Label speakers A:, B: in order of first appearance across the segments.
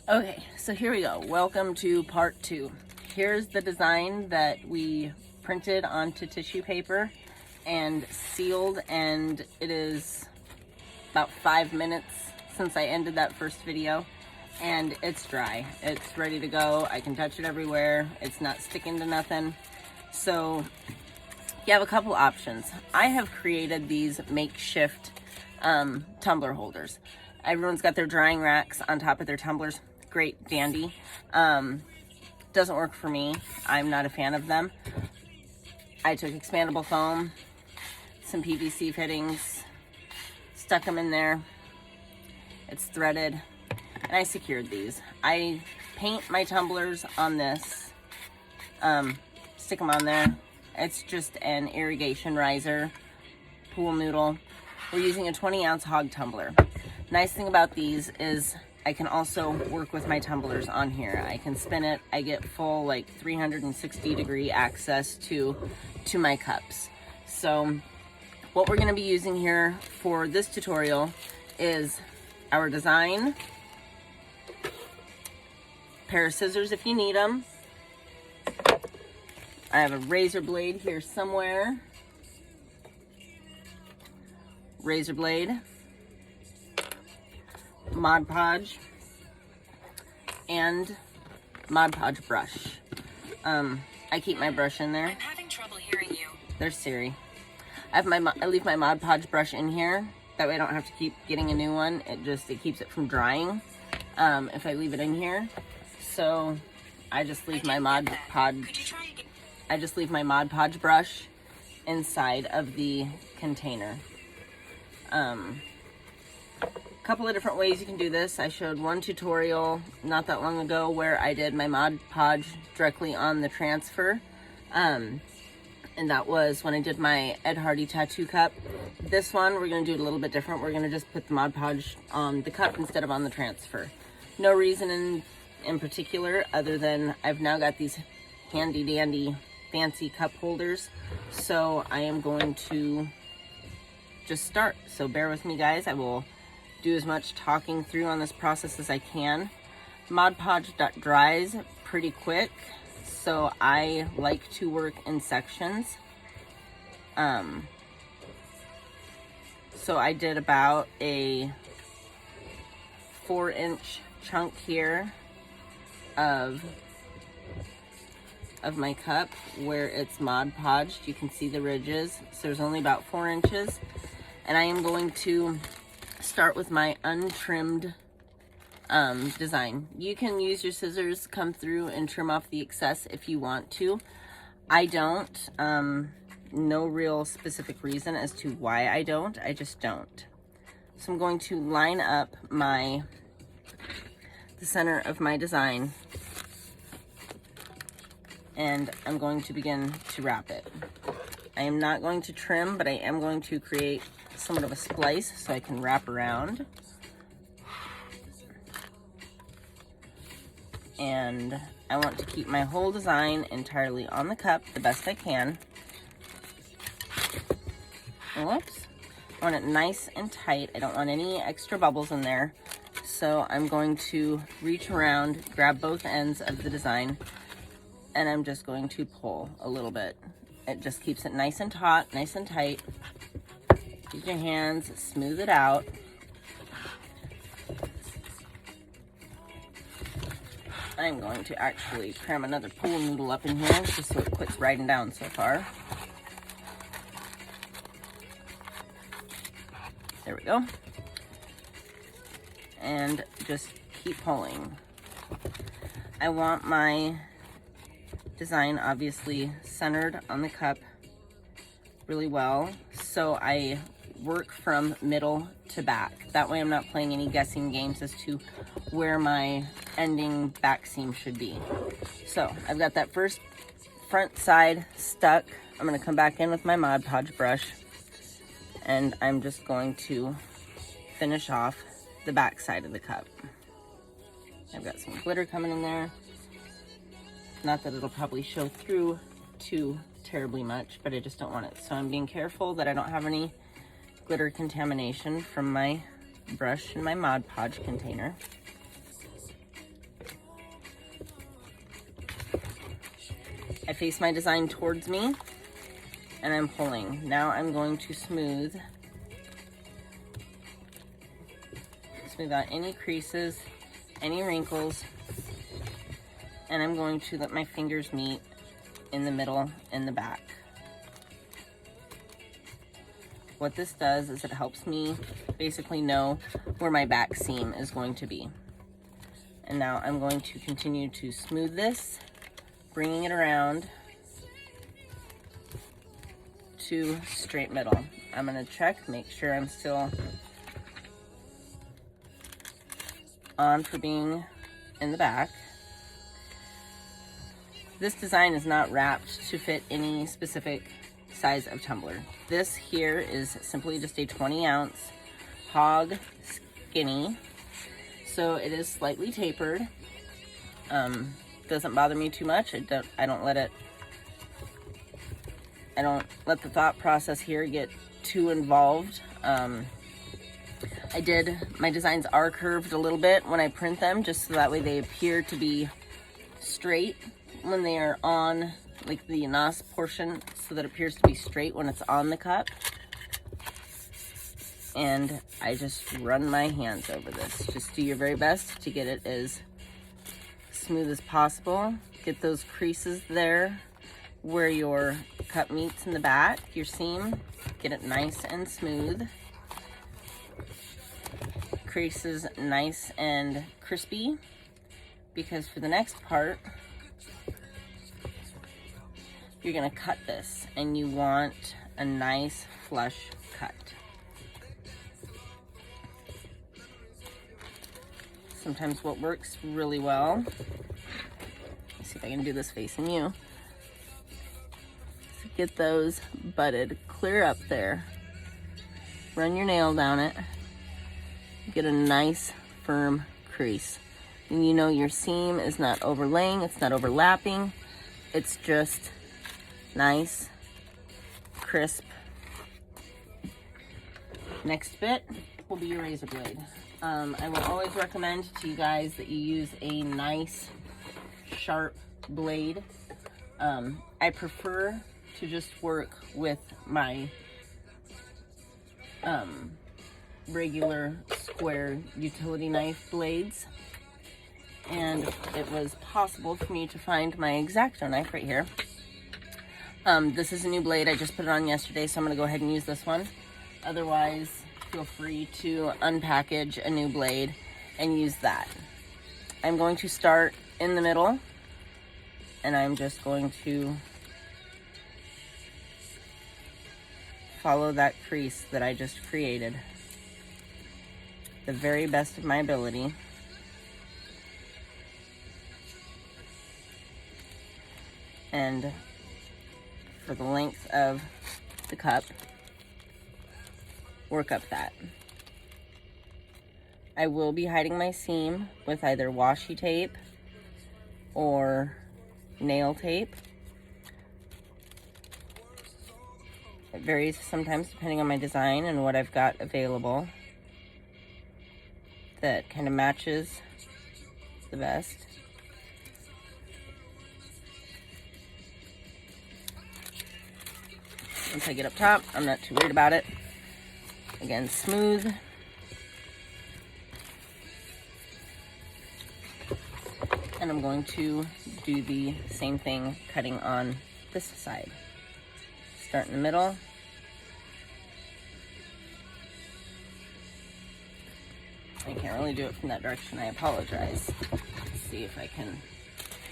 A: Okay, so here we go. Welcome to part 2. Here's the design that we printed onto tissue paper and sealed, and it is about 5 minutes since I ended that first video, and it's dry. It's ready to go. I can touch it everywhere. It's not sticking to nothing. So you have a couple options. I have created these makeshift tumbler holders. Everyone's got their drying racks on top of their tumblers. Great, dandy. Doesn't work for me. I'm not a fan of them. I took expandable foam, some PVC fittings, stuck them in there. It's threaded, and I secured these. I paint my tumblers on this, stick them on there. It's just an irrigation riser, pool noodle. We're using a 20-ounce hog tumbler. Nice thing about these is I can also work with my tumblers on here. I can spin it. I get full, like, 360-degree access to my cups. So what we're going to be using here for this tutorial is our design, pair of scissors if you need them. I have a razor blade here somewhere. Razor blade, Mod Podge, and Mod Podge brush. I keep my brush in there.
B: I'm having trouble hearing you.
A: There's Siri. I leave my Mod Podge brush in here. That way I don't have to keep getting a new one. It keeps it from drying if I leave it in here. So I just leave my Mod Podge.
B: Could you try again?
A: I just leave my Mod Podge brush inside of the container. Couple of different ways you can do this. I showed one tutorial not that long ago where I did my Mod Podge directly on the transfer. And that was when I did my Ed Hardy tattoo cup. This one, we're going to do it a little bit different. We're going to just put the Mod Podge on the cup instead of on the transfer. No reason in particular other than I've now got these handy dandy fancy cup holders. So I am going to just start. So bear with me, guys. I will do as much talking through on this process as I can. Mod Podge dries pretty quick, so I like to work in sections. So I did about a 4-inch chunk here of my cup where it's Mod Podged. You can see the ridges. So there's only about 4 inches. And I am going to start with my untrimmed design. You can use your scissors, come through and trim off the excess if you want to. I don't. No real specific reason as to why I don't. I just don't. So I'm going to line up the center of my design, and I'm going to begin to wrap it. I am not going to trim, but I am going to create somewhat of a splice so I can wrap around. And I want to keep my whole design entirely on the cup the best I can. Whoops. I want it nice and tight. I don't want any extra bubbles in there. So I'm going to reach around, grab both ends of the design, and I'm just going to pull a little bit. It just keeps it nice and taut, nice and tight. Use your hands, smooth it out. I'm going to actually cram another pool noodle up in here just so it quits riding down so far. There we go. And just keep pulling. I want my design obviously centered on the cup really well, so I work from middle to back. That way I'm not playing any guessing games as to where my ending back seam should be. So I've got that first front side stuck. I'm going to come back in with my Mod Podge brush, and I'm just going to finish off the back side of the cup. I've got some glitter coming in there. Not that it'll probably show through too terribly much, but I just don't want it. So I'm being careful that I don't have any glitter contamination from my brush and my Mod Podge container. face my design towards me, and I'm pulling. Now I'm going to smooth out any creases, any wrinkles, and I'm going to let my fingers meet in the middle and the back. What this does is it helps me basically know where my back seam is going to be. And now I'm going to continue to smooth this, bringing it around to straight middle. I'm going to check, make sure I'm still on for being in the back. This design is not wrapped to fit any specific size of tumbler. This here is simply just a 20-ounce hog skinny, so it is slightly tapered. Doesn't bother me too much. I don't let the thought process here get too involved. My designs are curved a little bit when I print them, just so that way they appear to be straight when they are on, like the nos portion, so that it appears to be straight when it's on the cup. And I just run my hands over this. Just do your very best to get it as smooth as possible. Get those creases there where your cup meets in the back, your seam. Get it nice and smooth. Creases nice and crispy, because for the next part, you're gonna cut this and you want a nice flush cut. Sometimes what works really well, let's see if I can do this facing you, is get those butted clear up there. Run your nail down it. Get a nice firm crease. And you know your seam is not overlaying, it's not overlapping. It's just nice, crisp. Next bit will be your razor blade. I will always recommend to you guys that you use a nice, sharp blade. I prefer to just work with my regular square utility knife blades, and it was possible for me to find my X-Acto knife right here. This is a new blade. I just put it on yesterday, so I'm going to go ahead and use this one. Otherwise, feel free to unpackage a new blade and use that. I'm going to start in the middle, and I'm just going to follow that crease that I just created the very best of my ability. And for the length of the cup, work up that. I will be hiding my seam with either washi tape or nail tape. It varies sometimes depending on my design and what I've got available that kind of matches the best. Once I get up top, I'm not too worried about it. Again, smooth. And I'm going to do the same thing cutting on this side. Start in the middle. I can't really do it from that direction. I apologize. Let's see if I can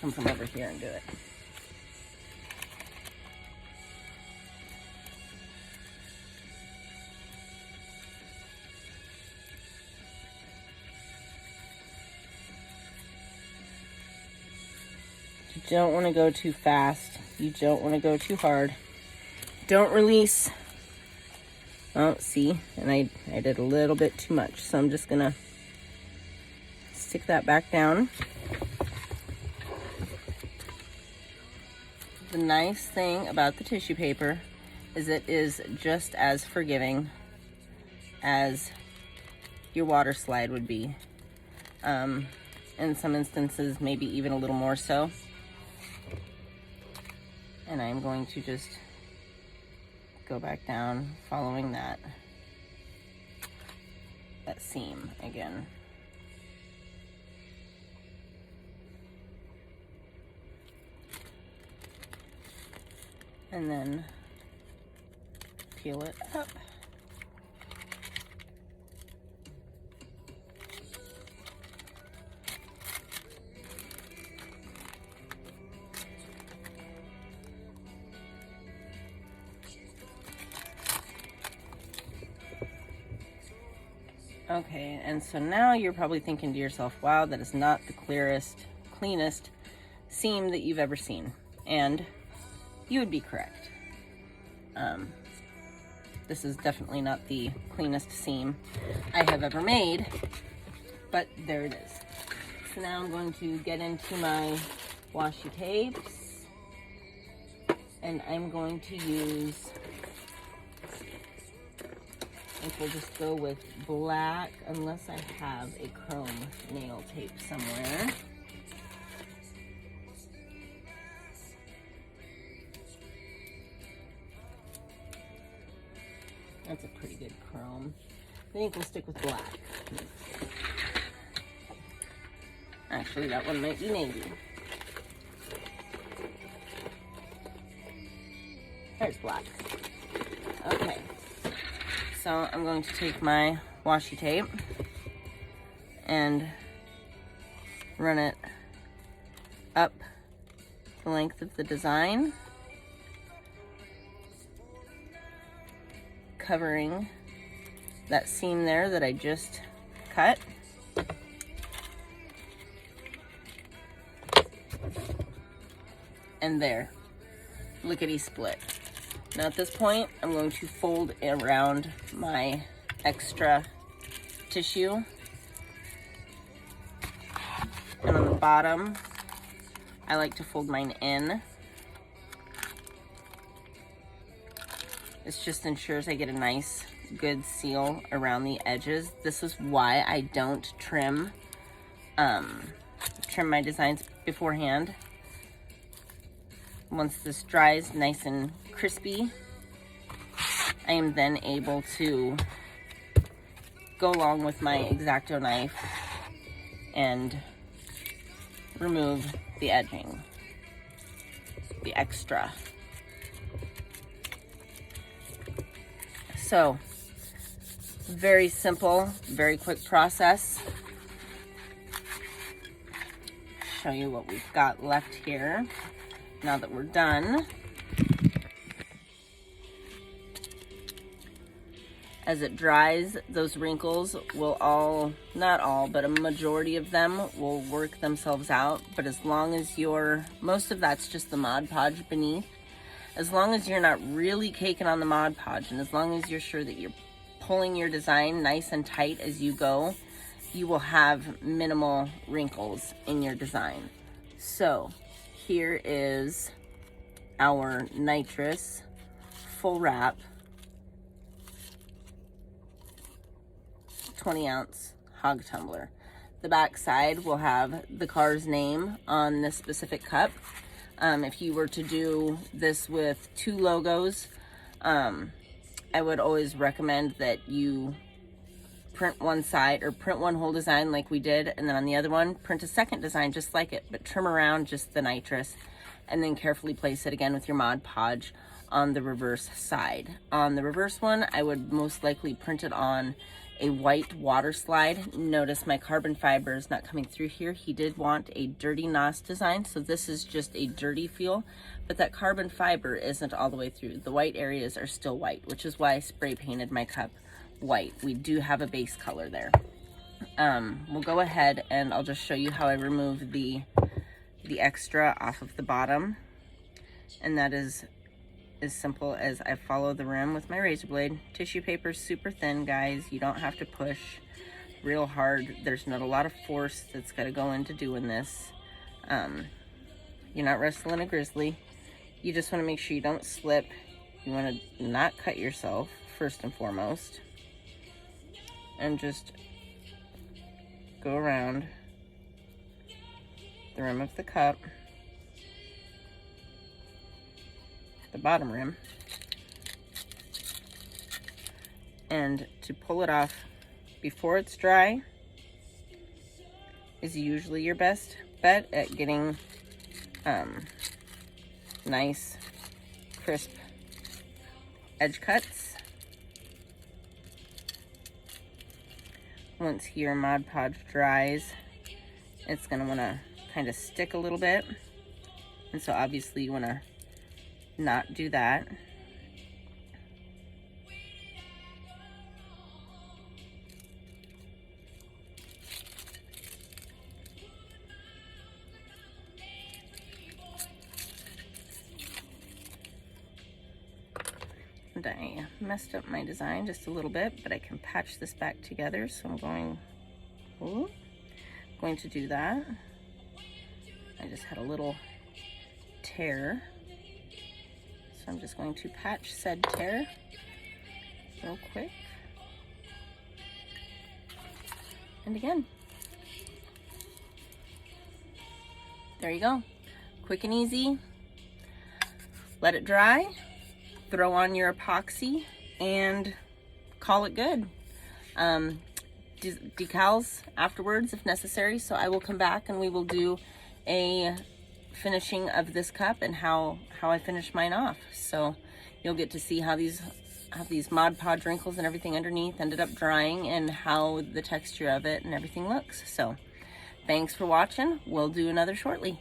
A: come from over here and do it. You don't want to go too fast. You don't want to go too hard. Don't release. Oh, see, and I did a little bit too much, so I'm just gonna stick that back down. The nice thing about the tissue paper is it is just as forgiving as your water slide would be. In some instances, maybe even a little more so. And I'm going to just go back down following that seam again. And then peel it up. Okay, and so now you're probably thinking to yourself, wow, that is not the cleanest seam that you've ever seen. And you would be correct. This is definitely not the cleanest seam I have ever made, but there it is. So now I'm going to get into my washi tapes, and I'm going to use, I think we'll just go with black, unless I have a chrome nail tape somewhere. That's a pretty good chrome. I think we'll stick with black. Actually, that one might be navy. There's black. Okay. So I'm going to take my washi tape and run it up the length of the design, covering that seam there that I just cut. And there, lickety split. Now at this point, I'm going to fold around my extra tissue. And on the bottom, I like to fold mine in. This just ensures I get a nice, good seal around the edges. This is why I don't trim my designs beforehand. Once this dries nice and crispy, I am then able to go along with my X-Acto knife and remove the edging, the extra. So, very simple, very quick process. Show you what we've got left here now that we're done. As it dries, those wrinkles will all, not all, but a majority of them will work themselves out. But as long as most of that's just the Mod Podge beneath, as long as you're not really caking on the Mod Podge, and as long as you're sure that you're pulling your design nice and tight as you go, you will have minimal wrinkles in your design. So here is our nitrous full wrap 20-ounce hog tumbler. The back side will have the car's name on this specific cup. If you were to do this with 2 logos, I would always recommend that you print one side, or print one whole design like we did, and then on the other one, print a second design just like it, but trim around just the nitrous, and then carefully place it again with your Mod Podge on the reverse side. On the reverse one, I would most likely print it on a white water slide. Notice my carbon fiber is not coming through here. He did want a dirty NOS design, so this is just a dirty feel, but that carbon fiber isn't all the way through. The white areas are still white, which is why I spray painted my cup white. We do have a base color there. We'll go ahead and I'll just show you how I remove the extra off of the bottom, and that is as simple as I follow the rim with my razor blade. Tissue paper is super thin, guys. You don't have to push real hard. There's not a lot of force that's got to go into doing this. You're not wrestling a grizzly. You just want to make sure you don't slip. You want to not cut yourself first and foremost, and just go around the rim of the cup. the bottom rim. And to pull it off before it's dry is usually your best bet at getting nice, crisp edge cuts. Once your Mod Podge dries, it's going to want to kind of stick a little bit. And so obviously you want to not do that. And I messed up my design just a little bit, but I can patch this back together. So I'm going to do that. I just had a little tear. So I'm just going to patch said tear real quick. And again. There you go. Quick and easy. Let it dry. Throw on your epoxy and call it good. Decals afterwards if necessary, so I will come back and we will do a finishing of this cup and how I finish mine off. So you'll get to see how these Mod Podge wrinkles and everything underneath ended up drying and how the texture of it and everything looks. So thanks for watching. We'll do another shortly.